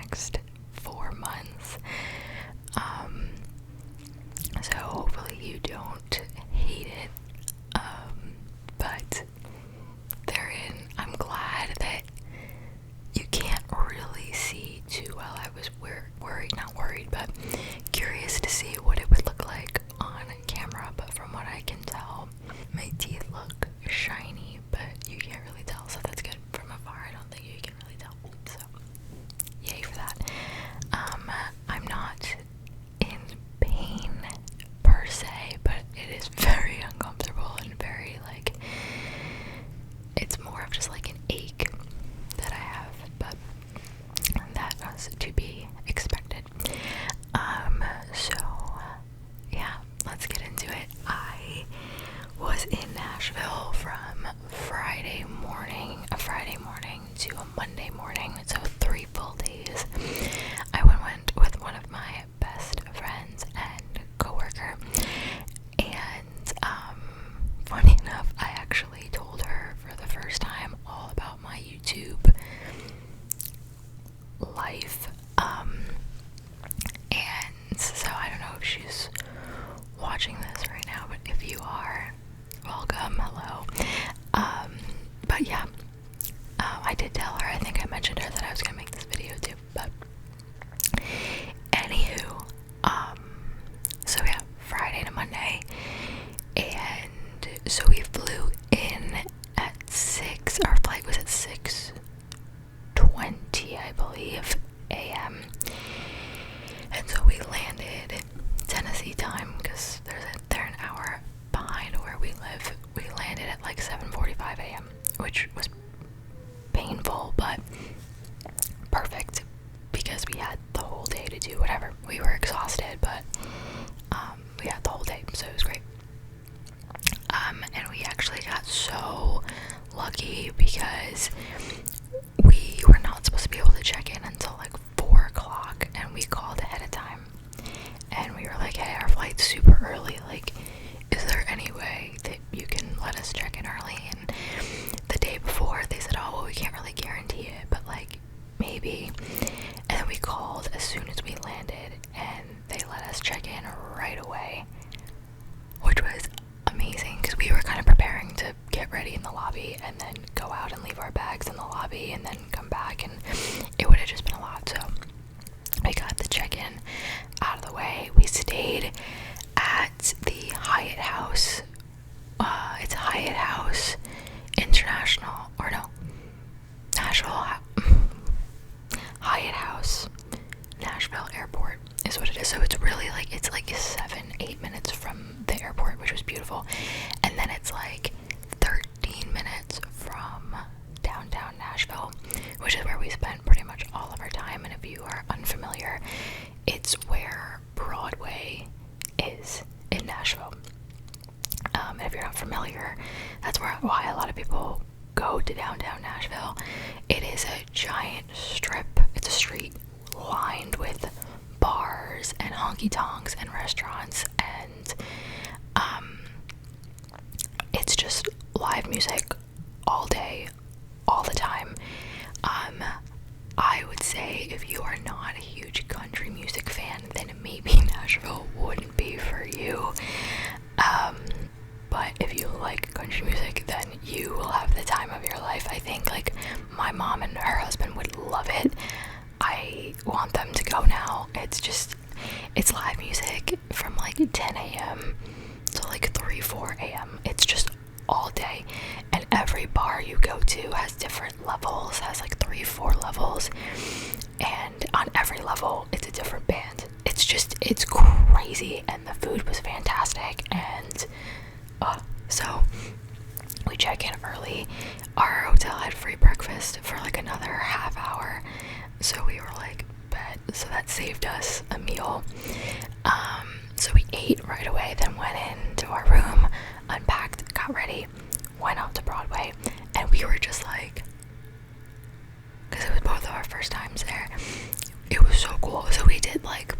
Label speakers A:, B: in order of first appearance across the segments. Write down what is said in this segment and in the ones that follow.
A: next 4 months. So hopefully you don't hate it. But I'm glad that you can't really see too well. I was not worried, but curious to see what it would look like on camera. But from what I can tell, my teeth look shiny, but you can't really tell, so that's good. From afar, I don't think you can really tell, so yay for that. I'm not in pain per se, but it is very uncomfortable and very, like, it's more of just like an ache that I have, but that was to be expected. So yeah, let's get into it. I was in Nashville from a Friday morning to a Monday morning, so 3 full days. I went with one of my best friends and coworker, and funny enough, I actually told her for the first time all about my YouTube life, and so I don't know if she's watching this right now, but if you are, welcome, hello. But yeah, I did tell her, I think I mentioned her that I was gonna make this video too, but anywho, so yeah, Friday to Monday, and so we flew in at 6, our flight was at 6:20, I believe, a.m., and so we landed Tennessee time, because they're an hour behind where we live. We landed at like 7:45 a.m., which was painful, but perfect, because we had the whole day to do whatever. We were exhausted, but we had the whole day, so it was great. And we actually got so lucky because we were not supposed to be able to check in until like 4 o'clock, and we called ahead of time, and we were like, hey, our flight's super early, like, is there any way that you can let us check in early? And the day before they said, oh, well, we can't really guarantee it, but like, maybe. And then we called as soon as we landed, and they let us check in right away, which was amazing, because we were kind of preparing to get ready in the lobby and then go out and leave our bags in the lobby and then come back, and it would have just been a lot. So we got the check-in out of the way. We stayed at the Hyatt House. It's Hyatt House International, or no, Nashville, Hyatt House, Nashville Airport is what it is. So it's really like, it's like 7-8 minutes from the airport, which was beautiful, and then it's like 13 minutes from downtown Nashville, which is where we spent pretty much all of our time. And if you are unfamiliar, it's where Broadway is in Nashville. And if you're not familiar, that's why a lot of people go to downtown Nashville. It is a giant strip. It's a street lined with bars and honky-tonks and restaurants, and it's just live music all day, all the time. I would say if you are not a huge country music fan, then maybe Nashville wouldn't be for you. But if you like country music, then you will have the time of your life. I think, like, my mom and her husband would love it. I want them to go now. It's live music from like 10 a.m. to like 3-4 a.m. It's just all day, and every bar you go to has different levels, has like 3-4 levels, and on every level it's a different band. It's crazy, and the food was fantastic, and so we check in early. Our hotel had free breakfast for like another half hour, so we were like, bet. So that saved us a meal. So we ate right away, then went into our room, unpacked, got ready, went out to Broadway, and we were just like, because it was both of our first times there, it was so cool. So we did like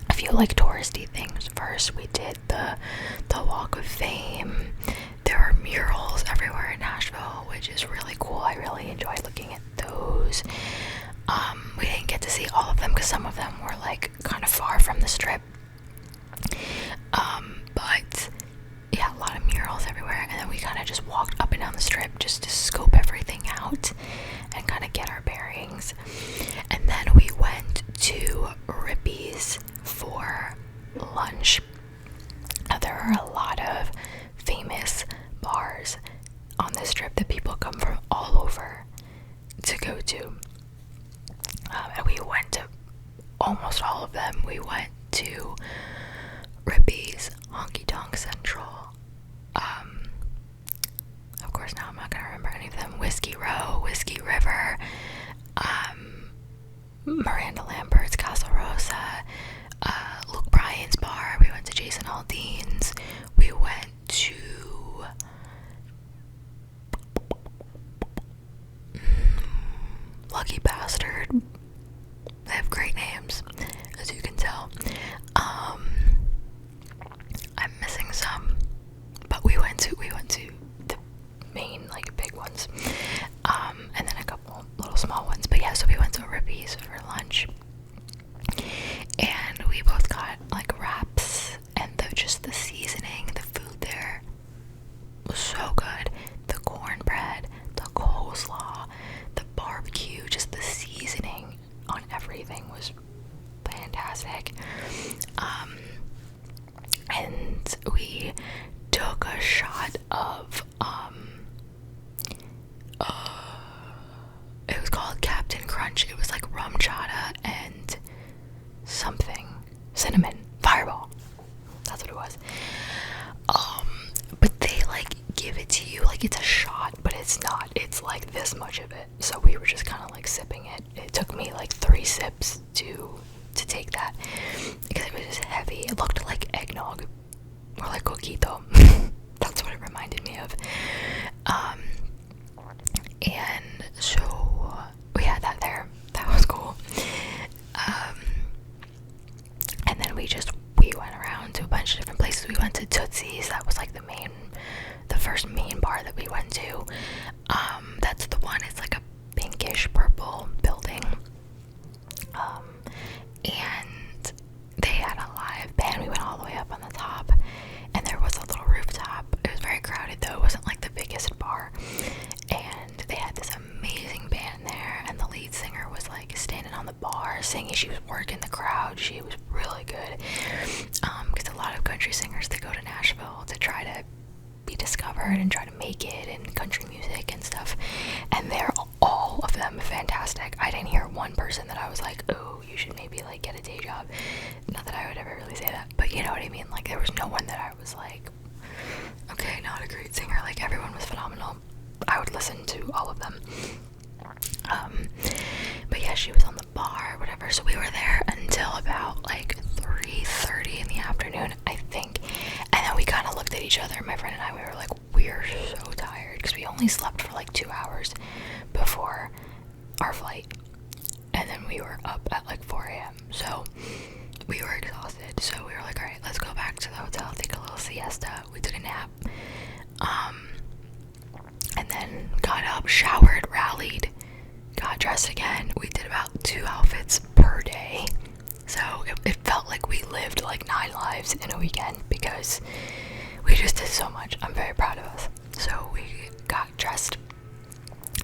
A: a few like touristy things first. We did the Walk of Fame. There are murals everywhere in Nashville, which is really cool. I really enjoyed looking at those. We didn't get to see we kind of just walked up and down the strip just to scope everything out and kind of get our bearings. And then we went to Rippy's for lunch. Now, there are a lot of famous bars on this trip that people come from all over to go to. And we went to almost all of them. We went to Rippy's, Honky Tonk Central. Of course, now I'm not gonna remember any of them. Whiskey Row, Whiskey River, Miranda Lambert's, Casa Rosa, Luke Bryan's bar. We went to Jason Aldean's. We went to Lucky Bastard. They have great names, as you can tell. I'm missing some, but we went to the main, like, big ones, and then a couple little small ones. But yeah, so we went to Rippy's for lunch, and we both got like wraps, and just the seasoning, the food there was so good. The cornbread, the coleslaw, the barbecue, just the seasoning on everything was fantastic. And we took a shot of it was called Captain Crunch. It was like rum chata and something cinnamon fireball. That's what it was. But they like give it to you like it's a shot, but it's not. It's like this much of it. So we were just kind of like sipping it. It took me like 3 sips to take that because it was just heavy. It looked like eggnog or like coquito. That's what it reminded me of. And so we had that there. That was cool. And then we went around to a bunch of different places. We went to Tootsie's. That was like the first main bar that we went to. That's the one. It's like a pinkish purple building. And they had a live band. We went all the way up on the top, and there was a little rooftop. It was very crowded though. It wasn't like the biggest bar. And they had this amazing band there, and the lead singer was like standing on the bar singing. She was working the crowd. She was really good. Because a lot of country singers, they go to Nashville to try to be discovered and try to make it in country music and stuff, and they're all of them fantastic. I didn't hear one person that I was like, oh, you should maybe like get a day job. Not that I would ever really say that, but you know what I mean. Like, there was no one that I was like, okay, not a great singer. Like, everyone was phenomenal. I would listen to all of them. But yeah, she was on the bar or whatever, so we were there until about like 3:30 in the afternoon, I think. And then we kind of looked at each other, my friend and I, we were like, we're so tired, because we only slept for like 2 hours before our flight, and then we were up at like 4 a.m. so we were exhausted. So we were like, all right, let's go back to the hotel, take a little siesta. We took a nap, and then got up, showered, rallied, got dressed again. We did about 2 outfits per day, so it felt like we lived like 9 lives in a weekend, because we just did so much. I'm very proud of us. So we got dressed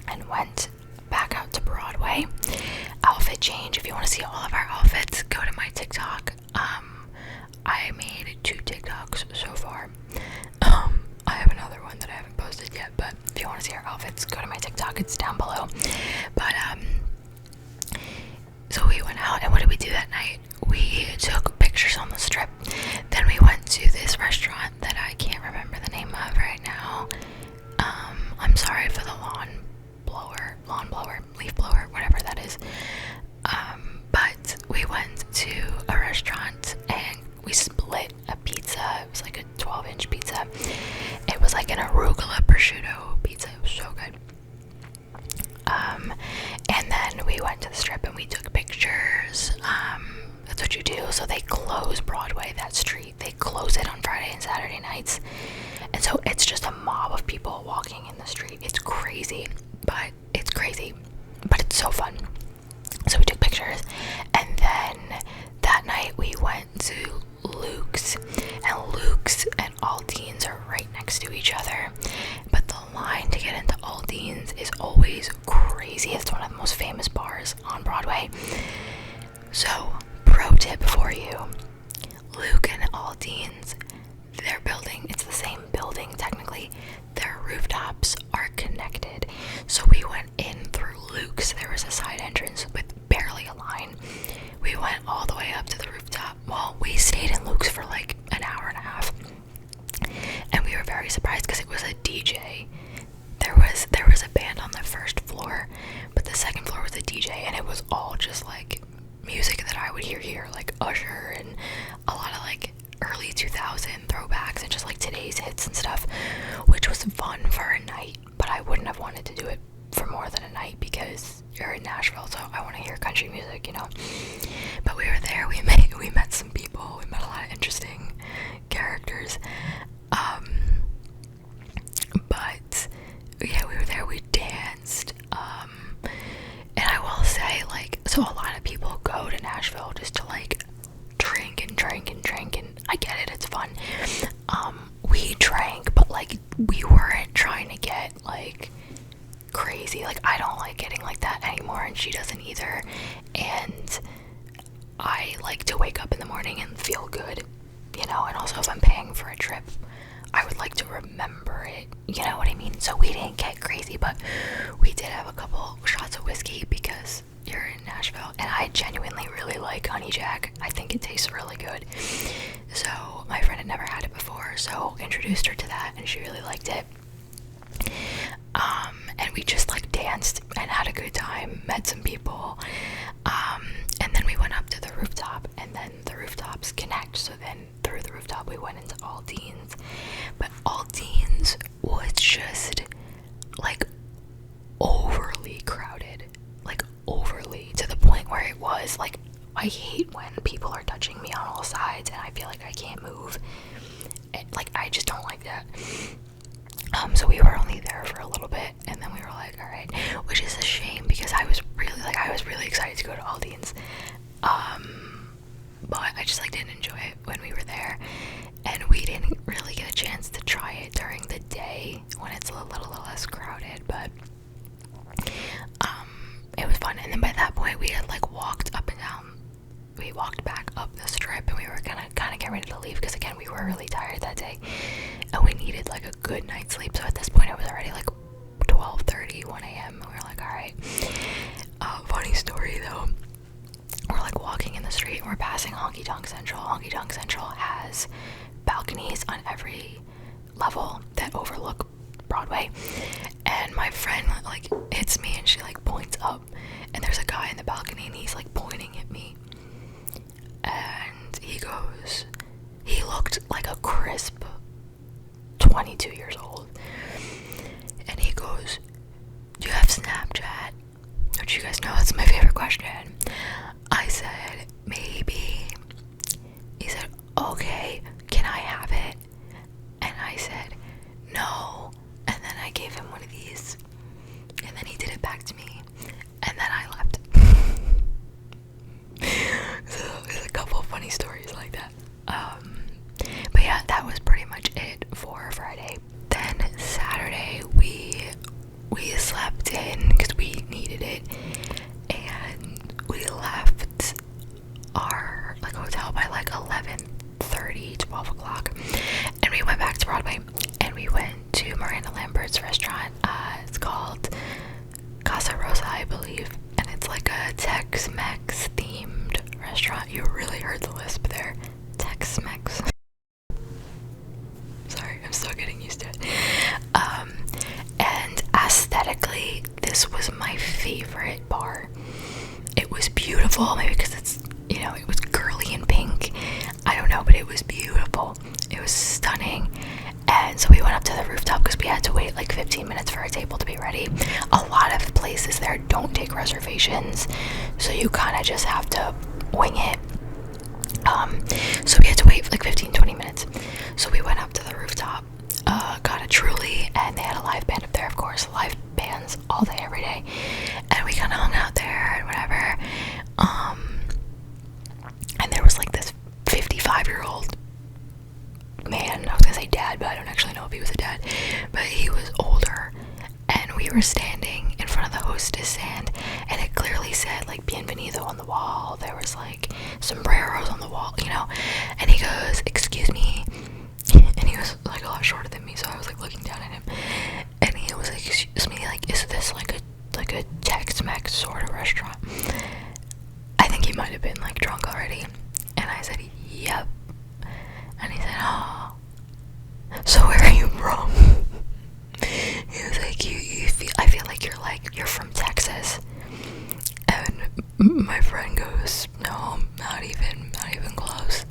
A: and went back out to Broadway. Outfit change. If you want to see all of our outfits, go to my TikTok. I made 2 TikToks so far. I have another one that I haven't posted yet, but if you want to see our outfits, go to my TikTok. It's down below. But so we went out, and what did we do that night? We took pictures on the strip. Then we went to this restaurant that I can't remember the name of right now. I'm sorry for the lawn blower, leaf blower, whatever that is. But we went to a restaurant and we split a pizza. It was like a 12-inch pizza. It was like an arugula prosciutto pizza. It was so good. And then we went to the strip and we took pictures. That's what you do. So they close Broadway, that street. They close it on Friday and Saturday nights. And so it's just a mob of people walking in the street. It's crazy, but it's so fun. So we took pictures, and then that night we went to Luke's and Aldean's are right next to each other, but the line to get into Aldean's is always crazy. It's one of the most famous bars on Broadway. So, pro tip for you, Luke and Aldean's, their building, it's the same building technically, their rooftops are connected. So we went in through Luke's, there was a side entrance with barely a line. We went all the way up to the rooftop. Well, we stayed in Luke's for like an hour and a half, and we were very surprised because it was a DJ. There was a band on the first floor, but the second floor was a DJ, and it was all just like music that I would hear here, like Usher and a lot of like early 2000 throwbacks and just like today's hits and stuff, which was fun for a night, but I wouldn't have wanted to do it for more than a night because you're in Nashville, so I want to hear country music, you know. But we were there, we met some people, we met a lot of interesting characters, but yeah, we were there, we danced, and I will say, like, so a lot of people go to Nashville just to like drink and I get it, it's fun. We drank, but like we weren't trying to get like crazy. Like, I don't like getting like that anymore, and she doesn't either. And I like to wake up in the morning and feel good, you know. And also, if I'm paying for a trip, I would like to remember it, you know what I mean? So we didn't get crazy, but we did have a couple shots of whiskey because you're in Nashville, and I genuinely really like Honey Jack. I think it tastes really good. So my friend had never had it before, so introduced her to that, and she really liked it. And we just like danced and had a good time, met some people, and then we went up to the rooftop, and then the rooftops connect, so then through the rooftop we went into Aldean's. But Aldean's was just like overly crowded, like overly, to the point where it was like, I hate when people are touching me on all sides and I feel like I can't move. Like, I just don't like that. So we were only there for a little bit, and then we were like, all right, which is a shame because I was really excited to go to Aldean's, but I just like didn't enjoy it when we were there, and we didn't really get a chance to try it during the day when it's a little less crowded. But it was fun. And then by that point we had like walked up and down, we walked back up the strip, and we were gonna kind of get ready to leave because again we were really tired that day and we needed like a good night's sleep. So at this point it was already like 12:30, 1 a.m. and we were like, all right. Funny story though, we're like walking in the street and we're passing Honky Tonk Central. Honky Tonk Central has balconies on every level that overlook Broadway, and my friend like hits me and she like points up, and there's a guy in the balcony and he's like pointing at me, and he looked like a crisp 22 years old, and he goes, do you have Snapchat? Which, you guys know, that's my favorite question. I said, maybe. He said, okay, can I have it? And I said, no. And then I gave him one of these, and then he did it back to me, and then I left. So there's a couple of funny stories like that. But yeah, that was pretty much it for Friday. Then Saturday we slept in because we needed it, and we left our like hotel by like 11:30, 12 o'clock, and we went back to Broadway, and we went to Miranda Lambert's restaurant. It's called Casa Rosa, I believe, and it's like a Tex-Mex themed restaurant. You really heard the lisp there. Tex-Mex. Sorry, I'm still getting used to it. And aesthetically, this was my favorite bar. It was beautiful, maybe because it's, you know, it was girly and pink. I don't know, but it was beautiful. It was stunning. And so we went up to the rooftop because we had to wait like 15 minutes for our table to be ready. A lot of places there don't take reservations, so you kind of just have to wing it. So we had to wait for like 15-20 minutes. So we went up to the rooftop, got a Truly, and they had a live band up there, of course. Live bands all day, every day. And we kind of hung out there and whatever. And there was like this 55-year-old man, I was gonna say dad, but I if he was a dad, but he was older, and we were standing in front of the hostess stand, and it clearly said like bienvenido on the wall. There was like sombreros on the wall, you know, and he goes, excuse me, and he was like a lot shorter than me, so I was like looking down at him, and he was like, excuse me, like, is this like a Tex-Mex sort of restaurant? I think he might have been like drunk already, and I said, yep. And he said, oh, so where are you from? He was like, I feel like you're from Texas. And my friend goes, no, not even close.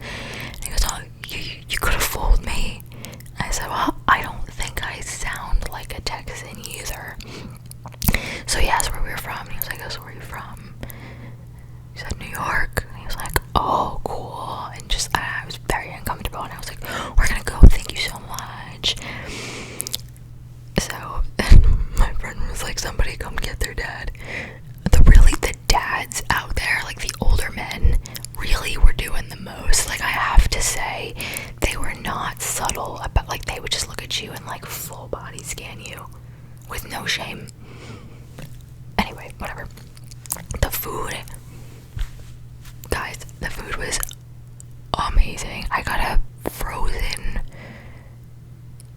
A: And he goes, oh, you could have fooled me. I said, well, I don't think I sound like a Texan either. So he asked where we were from, and he was like, oh, so where are you from? He said, New York. And he was like, oh, cool. And just, I was very uncomfortable, and I was like, we're gonna go, thank you so much. So, my friend was like, somebody come get their dad. The dads out there, like the older men, really were doing the most. Like, I have to say, they were not subtle about, like, they would just look at you and like full body scan you with no shame. Anyway, whatever. The food, guys, the food was amazing. I got a frozen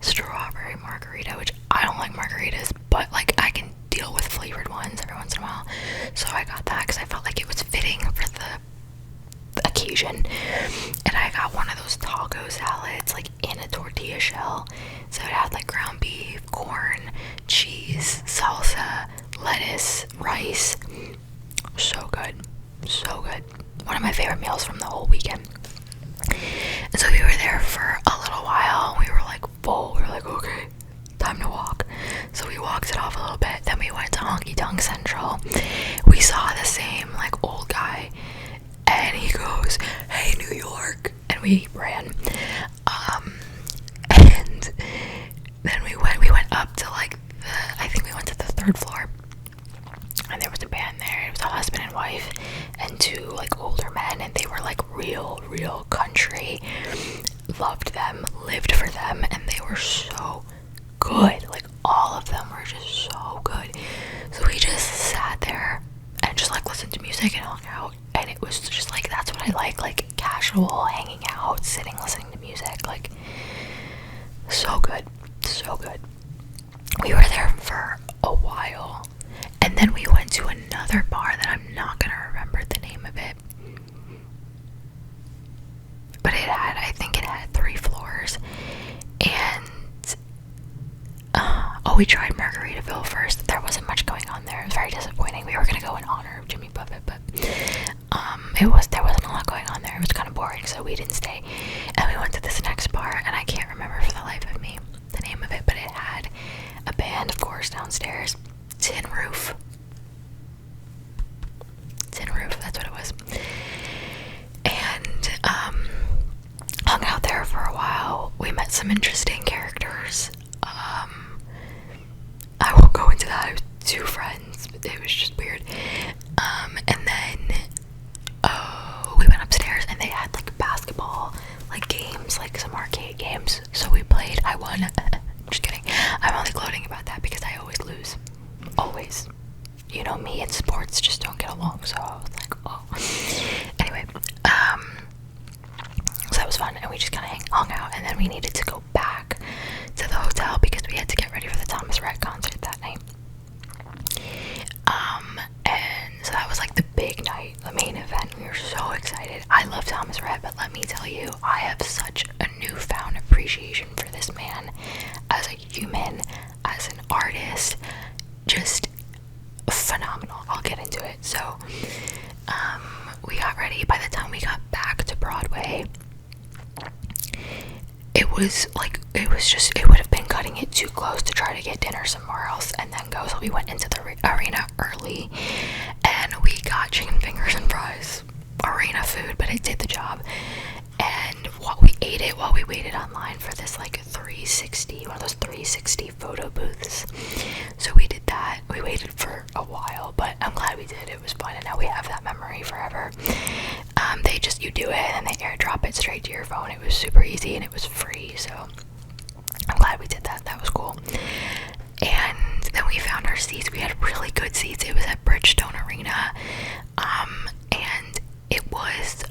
A: strawberry margarita, which I don't like margaritas, but like I can deal with flavored ones every once in a while, so I got that because I felt like it was fitting for the occasion. And I got one of those taco salads, like in a tortilla shell, so it had like ground beef, corn, cheese, salsa, lettuce, rice. So good, so good. One of my favorite meals from the whole weekend. And so we were there for a little while, and we were like full. We were like, okay, time to walk. So we walked it off a little bit. Then we went to Honky Tonk Central. We saw the same like old guy, and he goes, hey, New York, and we ran. And then we went up to like I think we went to the 3rd floor, and there was a band there. It was a husband and wife and 2 like older men, and they were like real country. Loved them, lived for them, and they were so good. Like, all of them were just so good. So we just sat there and just like listened to music and hung out, and it was just like, that's what I like casual hanging out, sitting, listening to music. Like, so good, so good. We were there for a while, and then we went to another bar that I'm not gonna remember the name of it, but I think it had 3 floors, and we tried Margaritaville first. There wasn't much going on there. It was very disappointing. We were gonna go in honor of Jimmy Buffett, but there wasn't a lot going on there. It was kind of boring, so we didn't stay. And we went to this next bar, and I can't remember for the life of me the name of it, but it had a band, of course, downstairs. Tin Roof, that's what it was. And hung out there for a while. We met some interesting characters. I won't go into that. I was 2 friends, but it was just weird. And then we went upstairs, and they had like basketball, like games, like some arcade games. So we played. I won. Just kidding. I'm only gloating about that because I always lose. Always. You know, me and sports just don't get along, so I was like, oh. Anyway, so that was fun, and we just kind of hung out, and then we needed to go back to the hotel because we had to get ready for the Thomas Rhett concert that night. And so that was like the big night, the main event. We were so excited. I love Thomas Rhett, but let me tell you, I have such a newfound appreciation for this man as a human, as an artist. Just phenomenal. I'll get into it. So we got ready. By the time we got back to Broadway, it would have been cutting it too close to try to get dinner somewhere else and then go. So we went into the arena early, and we got chicken fingers and fries. Arena food, but it did the job. And we ate it while we waited online for this like 360, one of those 360 photo booths. So we did that. We waited for a while, but I'm glad we did. It was fun, and now we have that memory forever. You do it, and they airdrop it straight to your phone. It was super easy, and it was free, so I'm glad we did that. That was cool. And then we found our seats. We had really good seats. It was at Bridgestone Arena. And it was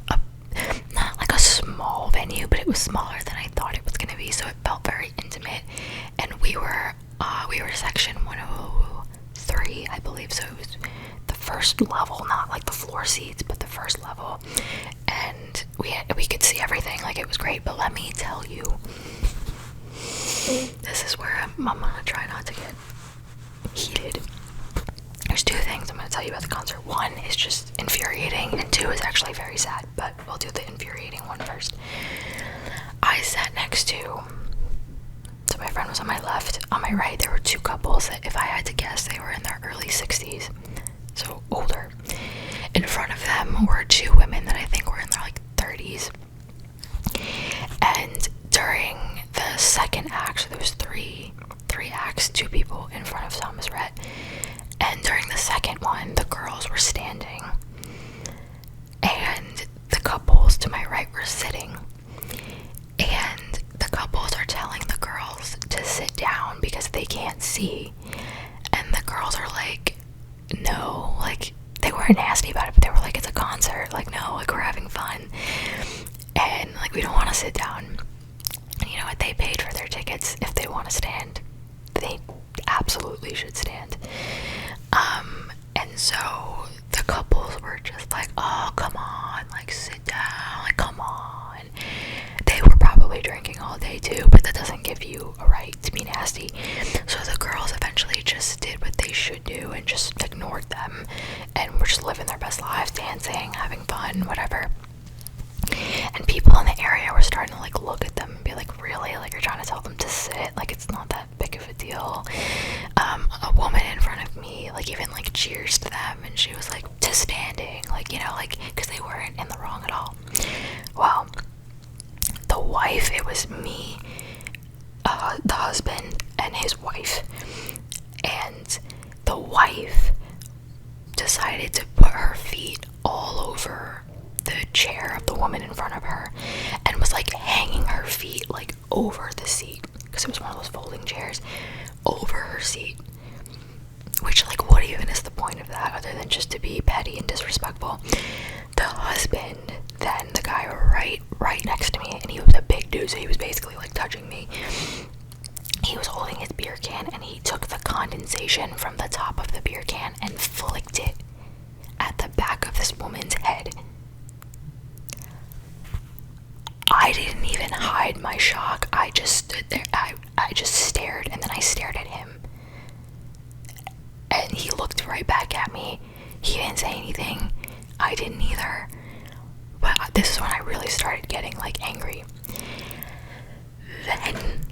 A: not like a small venue, but it was smaller than I thought it was going to be, so it felt very intimate. And we were section 103, I believe, so it was the first level, not like the floor seats, but the first level. And we could see everything, like it was great. But let me tell you, this is where I'm gonna try not to get heated. There's two things I'm going to tell you about the concert. One is just infuriating, and two is actually very sad, but we'll do the infuriating one first. I sat next to, so my friend was on my left. On my right, there were two couples that, if I had to guess, they were in their early 60s, so older. In front of them were two women that I think were in their like 30s. And during the second act, so there was three acts, two people in front of Thomas Rhett. And during the second one, the girls were standing, and the couples to my right were sitting. And the couples are telling the girls to sit down because they can't see. And the girls are like, no, like, they weren't nasty about it, but they were like, it's a concert, like, no, like, we're having fun. And, like, we don't want to sit down. And you know what? They paid for their tickets. If they want to stand, they absolutely should stand. And so the couples were just like, oh, come on, like, sit down, like, come on. They were probably drinking all day too, but that doesn't give you a right to be nasty. So the girls eventually just did what they should do and just ignored them, and were just living their best lives, dancing, having fun, whatever. And people in the area were starting to like look at them and be like, really? Like, you're trying to tell them to sit? Like, it's not that big of a deal. A woman in front of me, like, even like cheers to them, and she was like, to standing, like, you know, like, because they weren't in the wrong at all. Well, the wife, it was me, the husband, and his wife. And the wife decided to put her feet all over the chair of the woman in front of her, and was like hanging her feet like over the seat, because it was one of those folding chairs, over her seat. Which, like, what even is the point of that other than just to be petty and disrespectful? The husband, then, the guy right next to me, and he was a big dude, so he was basically like touching me. He was holding his beer can, and he took the condensation from the top of the beer can and flicked it at the back of this woman's head. I didn't even hide my shock. I just stood there. I just stared, and then I stared at him. And he looked right back at me. He didn't say anything. I didn't either. But this is when I really started getting, like, angry. Then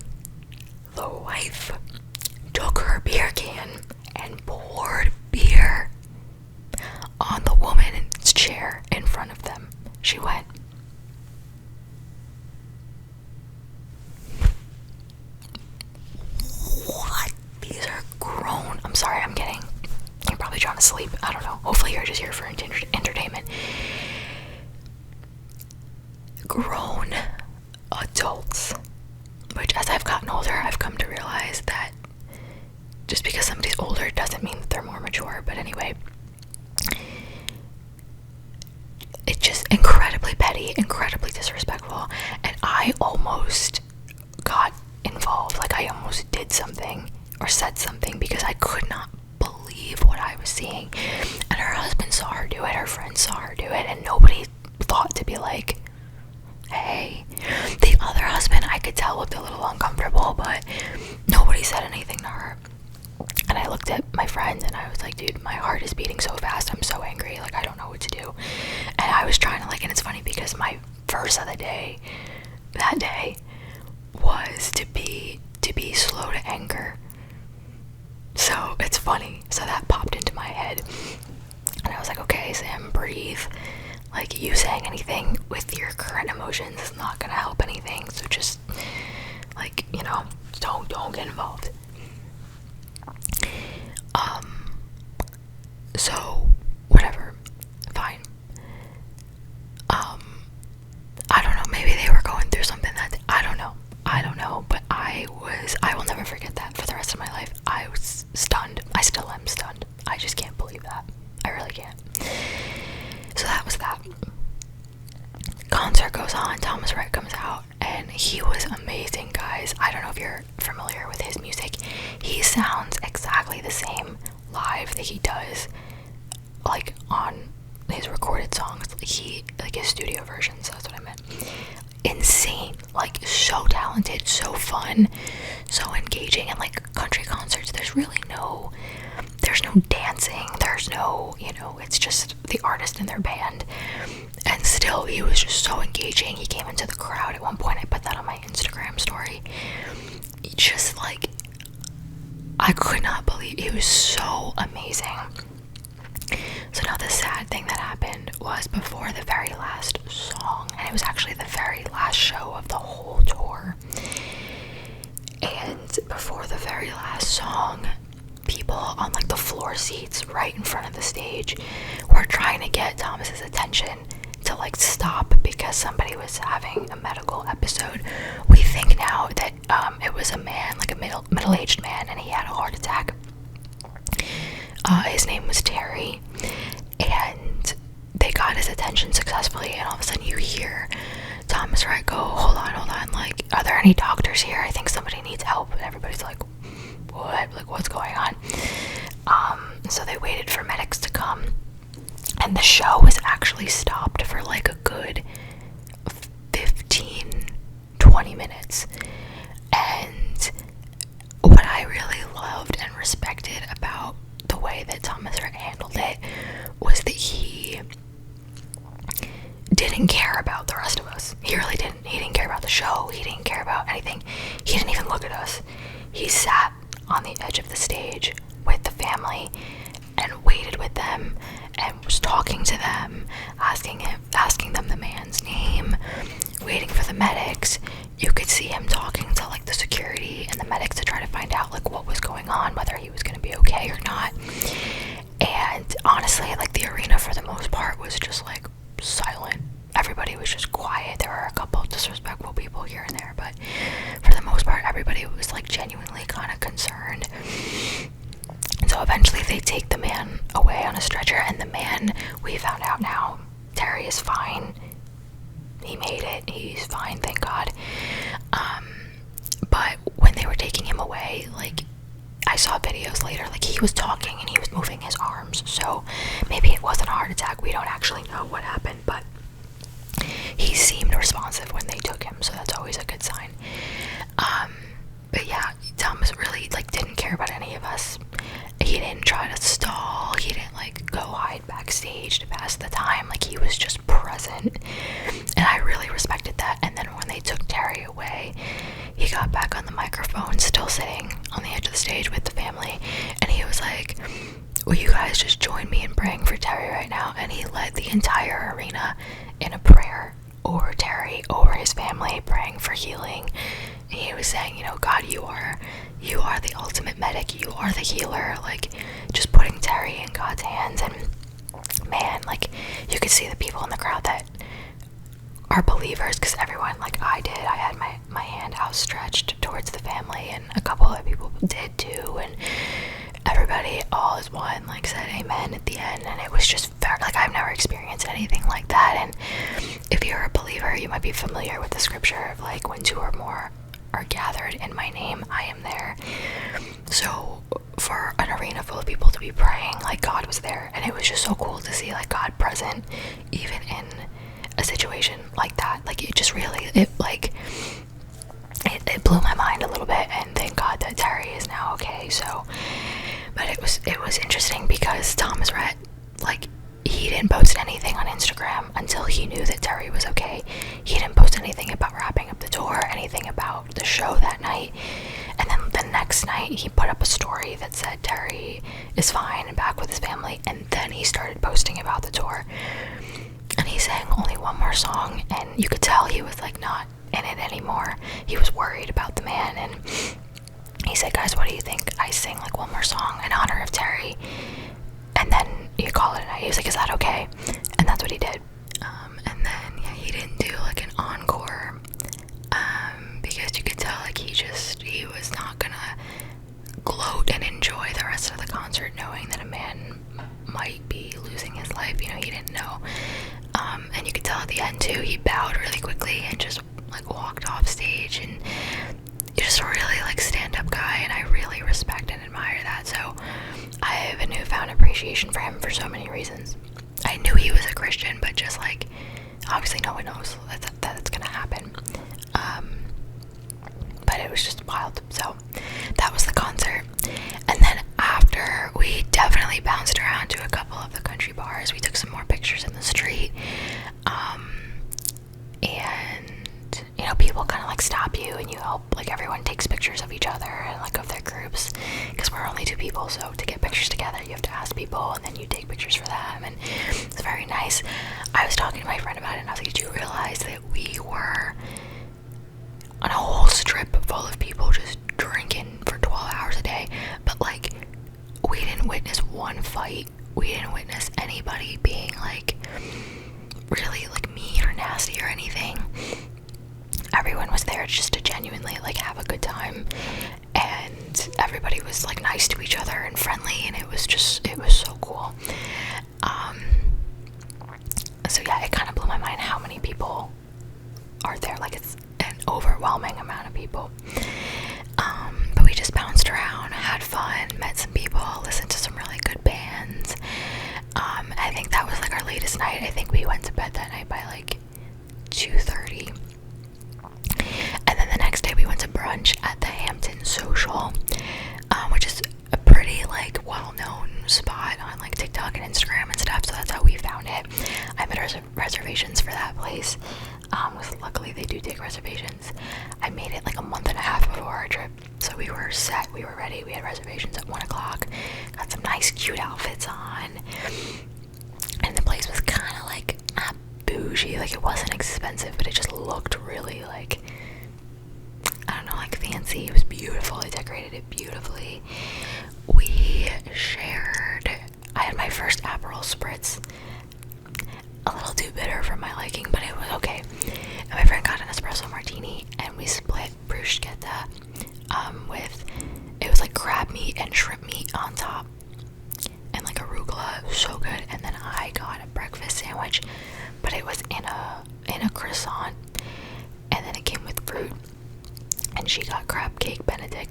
A: the wife took her beer can and poured beer on the woman's chair in front of them. She went, what? These are grown. I'm sorry, you're probably trying to sleep. I don't know. Hopefully you're just here for entertainment. Grown adults. Which, as I've gotten older, I've come to realize that just because somebody's older doesn't mean that they're more mature. But anyway, it's just incredibly petty, incredibly disrespectful, and I almost got involved. Like, I almost did something or said something because I could not believe what I was seeing. And her husband saw her do it, her friends saw her do it, and nobody thought to be like, hey. The other husband, I could tell, looked a little uncomfortable, but nobody said anything to her. And I looked at my friend and I was like, dude, my heart is beating so fast, I'm so angry, like, I don't know what to do. And I was trying to, like, and it's funny because my verse of the day that day was to be slow to anger. So it's funny. So that popped into my head, and I was like, okay, Sam, breathe. Like, you saying anything with your current emotions is not gonna help anything. So just, like, you know, don't get involved. So whatever, fine. I don't know, maybe they were going through something that I don't know, but I was sounds exactly the same live that he does like on his recorded songs. Like his studio versions, that's what I meant. Insane, like so talented, so fun, so engaging. And like country concerts, there's no dancing, there's no, it's just the artist and their band. And still, he was just so engaging. He came into the crowd at one point. I put that on my Instagram story. Just like, I could not believe it was so amazing. So now the sad thing that happened was before the very last song, and it was actually the very last show of the whole tour. And before the very last song, people on like the floor seats right in front of the stage were trying to get Thomas's attention to like stop because somebody was having a medical episode. We think now that it was a man, like a middle-aged man, and he had a heart attack. His name was Terry, and they got his attention successfully, and all of a sudden you hear Thomas Rhett go, hold on, like, are there any doctors here? I think somebody needs help. And everybody's like, what? Like, what's going on? So they waited for medics to come, and the show was actually stopped for like a good 15-20 minutes. And what I really loved and respected about the way that Thomas Rhett handled it was that he didn't care about the rest of us. He really didn't. He didn't care about the show. He didn't care about anything. He didn't even look at us. He sat on the edge of the stage with the family and waited with them and was talking to them, asking them the man's name, waiting for the medics. You could see him talking to like the security and the medics to try to find out like what was going on, whether he was going to be okay or not. And honestly, like the arena for the most part was just like silent. Everybody was just quiet. There were a couple of disrespectful people here and there, but for the most part, everybody was like genuinely kind of concerned. And so eventually they take the man away on a stretcher, and the man, we found out now, Terry is fine. He made it. He's fine, thank God. But when they were taking him away, like, I saw videos later, like, he was talking and he was moving his arms, so maybe it wasn't a heart attack. We don't actually know what happened, but he seemed responsive when they took him, so that's always a good sign. But yeah, Thomas really, like, didn't care about any of us. He didn't try to stall. He didn't, like, go hide backstage to pass the time. Like, he was just present, and I really respected that. And then when they took Terry away, he got back on the microphone, still sitting on the edge of the stage with the family, and he was like, will you guys just join me in praying for Terry right now? And he led the entire arena in a prayer over Terry, over his family, praying for healing. And he was saying, God, you are the ultimate medic, you are the healer, like, just putting Terry in God's hands. And man, like, you could see the people in the crowd that are believers, because everyone, like I did, I had my hand outstretched towards the family, and a couple other people did too, and everybody, all as one, like, said amen at the end. And it was just like, I've never experienced anything like that. And if you're a believer, you might be familiar with the scripture of, like, when two or more are gathered in my name, I am there. So for an arena full of people to be praying, like, God was there, and it was just so cool to see, like, God present even in a situation like that. Like, it just really, it blew my mind a little bit, and thank God that Terry is now okay. So, but it was interesting because Thomas Rhett, like, he didn't post anything on Instagram until he knew that Terry was okay. He didn't post anything about wrapping up the tour, anything about the show that night. And then the next night, he put up a story that said Terry is fine and back with his family. And then he started posting about the tour. And he sang only one more song, and you could tell he was, like, not in it anymore. He was worried about the man, and he said, guys, what do you think I sing, like, one more song in honor of Terry, and then you call it a night? He was like, is that okay? And that's what he did. And then, yeah, he didn't do, like, an encore, because you could tell, like, he was not gonna gloat and enjoy the rest of the concert knowing that a man might be losing his life. He didn't know. And you could tell at the end too, he bowed really quickly and just, like, walked off stage, and he's just a really, like, stand-up guy, and I really respect and admire appreciation for him for so many reasons. I knew he was a Christian, but just like, obviously no one knows that it's gonna happen. But it was just wild. So that was the concert. And then after, we definitely bounced around to a couple of the country bars. We took some more pictures in the street. And you know, people kind of like stop you and you help, like everyone takes pictures of each other and like of their groups, because we're only 2 people, so to get pictures together you have to ask people and then you take pictures for them, and it's very nice. I was talking to my friend about it and I was like, did you realize that we were on a whole strip full of people just drinking for 12 hours a day, but like we didn't witness one fight, we didn't witness anybody being like really like mean or nasty or anything. Everyone was there just to genuinely like have a good time, and everybody was like nice to each other and friendly, and it was so cool. So yeah, it kind of blew my mind how many people are there. Like, it's an overwhelming amount of people. But we just bounced around, had fun, met some people, listened to some really good bands. I think that was like our latest night. I think we went to bed that night by like 2:30. And then the next day we went to brunch at the Hampton Social, which is a pretty like well-known spot on like TikTok and Instagram and stuff, so that's how we found it. I made reservations for that place, because luckily they do take reservations. I made it like a month and a half before our trip, so we were set, we were ready, we had reservations at 1 o'clock, got some nice cute outfits on, and the place was kind of like not bougie, like it wasn't expensive, but it just looked really like, I don't know, like fancy. It was beautiful. They decorated it beautifully. We shared, I had my first Aperol Spritz, a little too bitter for my liking, but it was okay. And my friend got an espresso martini, and we split bruschetta with, it was like crab meat and shrimp meat on top, and like arugula. So good. And then I got a breakfast sandwich, but it was in a croissant, and then it came with fruit. And she got crab cake Benedict.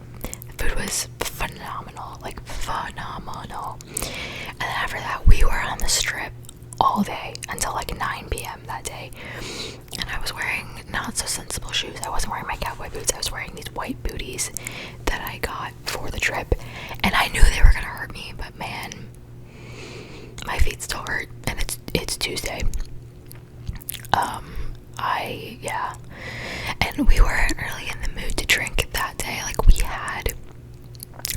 A: The food was phenomenal, like phenomenal. And then after that, we were on the strip all day until like 9 p.m. that day. And I was wearing not so sensible shoes. I wasn't wearing my cowboy boots. I was wearing these white booties that I got for the trip. And I knew they were gonna hurt me, but man, my feet still hurt. And it's Tuesday. Yeah. And we weren't really in the mood to drink that day. Like, we had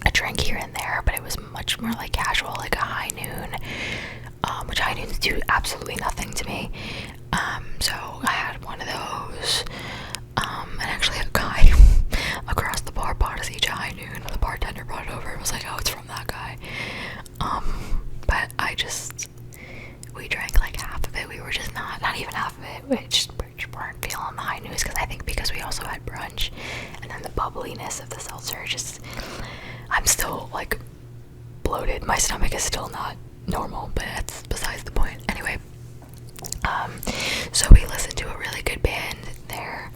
A: a drink here and there, but it was much more like casual, like a high noon, which high noons do absolutely nothing to me. So I had one of those, and actually a guy across the bar bought us each a high noon. The bartender brought it over and was like, oh, it's from that guy. But we drank like half of it. We were just not even half of it. We just weren't feeling the high news, because we also had brunch, and then the bubbliness of the seltzer, I'm still like bloated. My stomach is still not normal, but that's besides the point. Anyway, so we listened to a really good band there,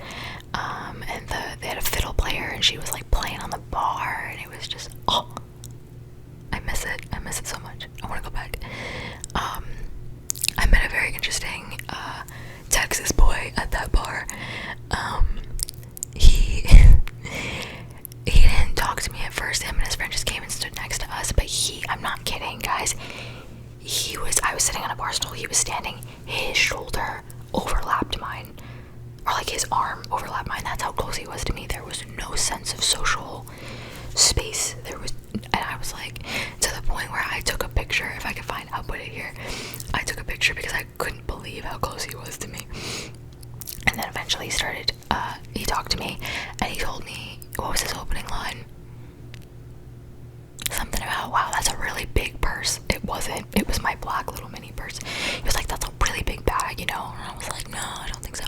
A: and they had a fiddle player, and she was like playing on the bar, and it was just, oh, I miss it so much. I want to go back. I met a very interesting Texas boy at that bar. He didn't talk to me at first. Him and his friend just came and stood next to us, but I'm not kidding, guys. I was sitting on a bar stool, he was standing, his shoulder overlapped mine, or like his arm overlapped mine. That's how close he was to me. There was no sense of social space. And I was like, to the point where I took a picture. If I could find, I'll put it here. I took a picture because I couldn't believe how close he was to me. And then eventually he talked to me, and he told me, what was his opening line? Something about, wow, that's a really big purse. It wasn't. It was my black little mini purse. He was like, that's a really big bag, you know? And I was like, no, I don't think so.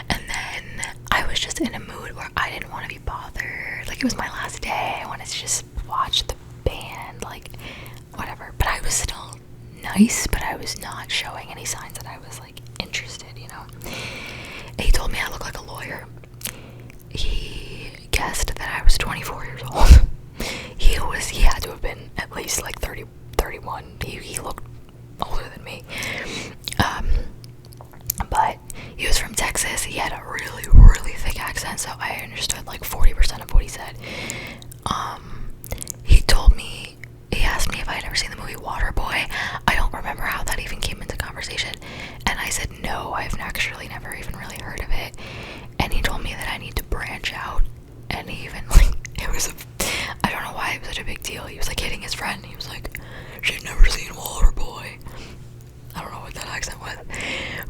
A: And then I was just in a mood where I didn't want to be bothered. Like, it was my last day. I wanted to just watch the band, like, whatever. But I was still nice, but I was not showing any signs that I was, like, interested, you know? He told me I look like a lawyer. He guessed that I was 24 years old. He had to have been at least like 31 21. He looked older than me. But he was from Texas. He had a really, really thick accent, so I understood like 40% of what he said. He asked me if I had ever seen the movie Waterboy. I don't remember how that even came into conversation, and I said no, I've actually never even really heard of it. And he told me that I need to branch out, and he even I don't know why it was such a big deal. He was like hitting his friend, he was like, she'd never seen Waterboy. I don't know what that accent was,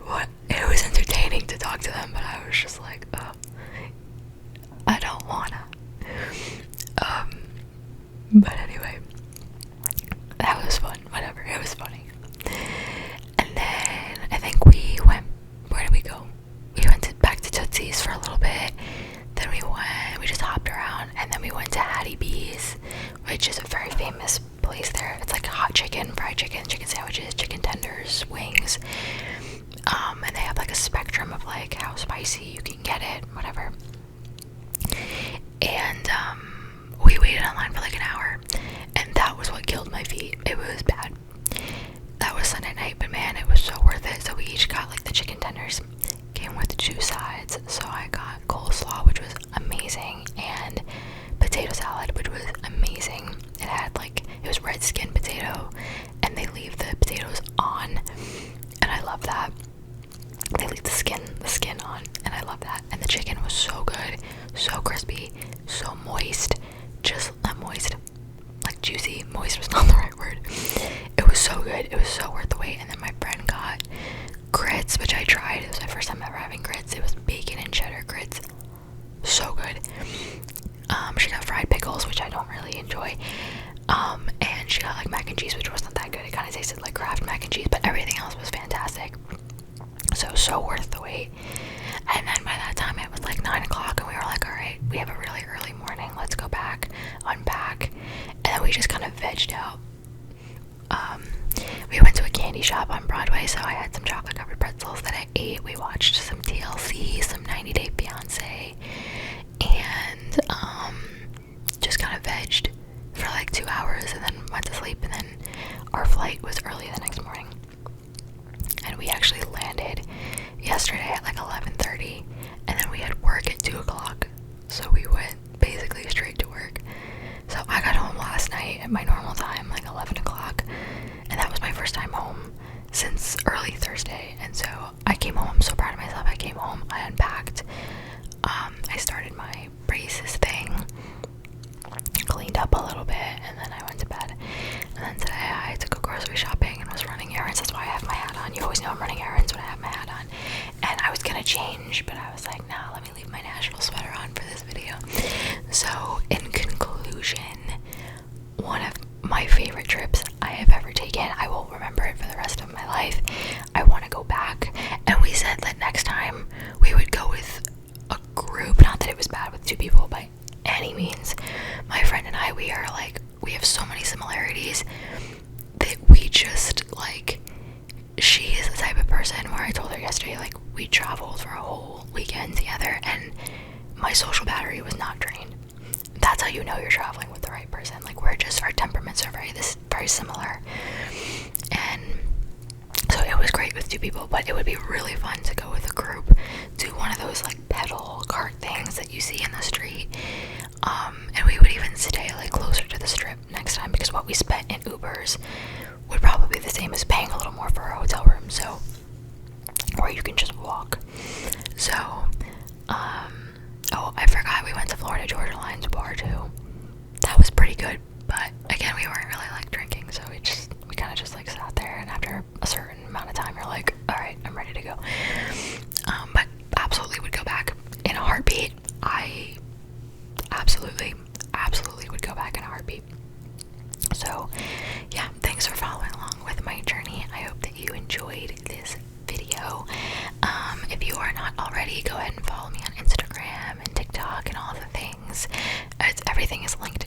A: but it was entertaining to talk to them, but I was just like, oh, I don't wanna. But anyway, that was fun, whatever, it was funny. And then I think where did we go? We went back to Tootsie's for a little bit, then we just hopped around, and then we went to Hattie B's, which is a very famous place there. It's like hot chicken, fried chicken, chicken sandwiches, chicken tenders, wings, and they have like a spectrum of like how spicy you can get it, whatever. And we waited online for like an hour, and that was what killed my feet. It was bad. That was Sunday night, but man, it was so worth it. So we each got like the chicken tenders, came with 2 sides. So I got coleslaw, which was amazing, and potato salad, which was amazing. It was red skin potato, and they leave the potatoes on, and I love that. They leave the skin on, and I love that. And the chicken was so good, so crispy, so moist, just not moist, like juicy. Moist was not the right word. It was so good. It was so worth the wait. And then my friend got grits, which I tried. It was my first time ever having grits. It was bacon and cheddar grits. So good. She got fried pickles, which I don't really enjoy. And she got like mac and cheese, which wasn't that good. It kind of tasted like Kraft mac and cheese, but everything else was fantastic. So worth the wait. And then by that time it was like 9 o'clock, and we were like, alright, we have a really early morning, let's go back, unpack. And then we just kind of vegged out. We went to a candy shop on Broadway, so I had some chocolate covered pretzels that I ate. We watched some TLC, some 90 Day Fiancé, and just kind of vegged for like 2 hours, and then went to sleep. And then our flight was early the next morning, and we actually landed yesterday at like 11:30, and then we had work at 2 o'clock, so we went basically straight to work. So I got home last night at my normal time, like 11 o'clock, and that was my first time home since early Thursday. And so I came home, I'm so proud of myself. I came home, I unpacked, I started my braces thing, cleaned up a little bit, and then I went to bed. And then today I took a grocery shopping and was running errands. That's why I have my hat on. You always know I'm running errands when I have my hat on. And I was gonna change, but I was like, nah, let me leave my Nashville sweater on for this video. So in conclusion, one of my favorite trips I have ever taken. I will remember it for the rest of my life. I want to go back, and we said that next time we would go with a group. Not that it was bad with 2 people by any means. My friend and I, we have so many similarities that we just like, she is the type of person where I told her yesterday, like, we traveled for a whole weekend together and my social battery was not drained. That's how you know you're traveling with the right person. Like, our temperaments are very similar. And so it was great with 2 people, but it would be really fun to go with a group, do one of those like pedal cart things that you see in the street. And we would even stay like closer to the strip next time, because what we spent in Ubers would probably be the same as paying a little more for a hotel room. So, or you can just walk. So, oh, I forgot we went to Florida Georgia Line's bar too. That was pretty good, but again, we weren't really like drinking, so we kind of just like sat there, and after a certain amount of time, you're like, all right, I'm ready to go. But absolutely would go back in a heartbeat. I absolutely would go back in a heartbeat. So yeah, thanks for following along with my journey. I hope that you enjoyed this video. If you are not already, go ahead and follow me on Instagram and TikTok and all the things. Everything is linked